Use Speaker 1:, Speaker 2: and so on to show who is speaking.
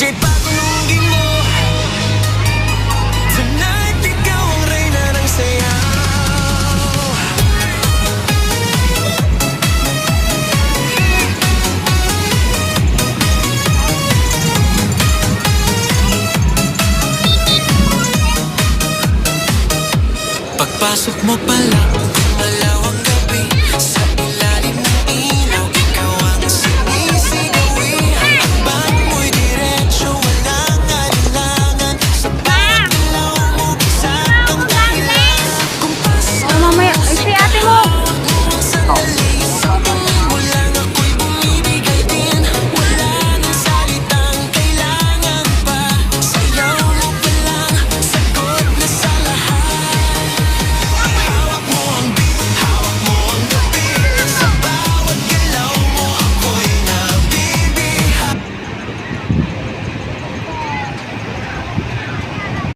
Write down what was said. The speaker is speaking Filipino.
Speaker 1: DJ patunungin mo, tonight ikaw ang reyna ng sayaw. Pagpasok mo pala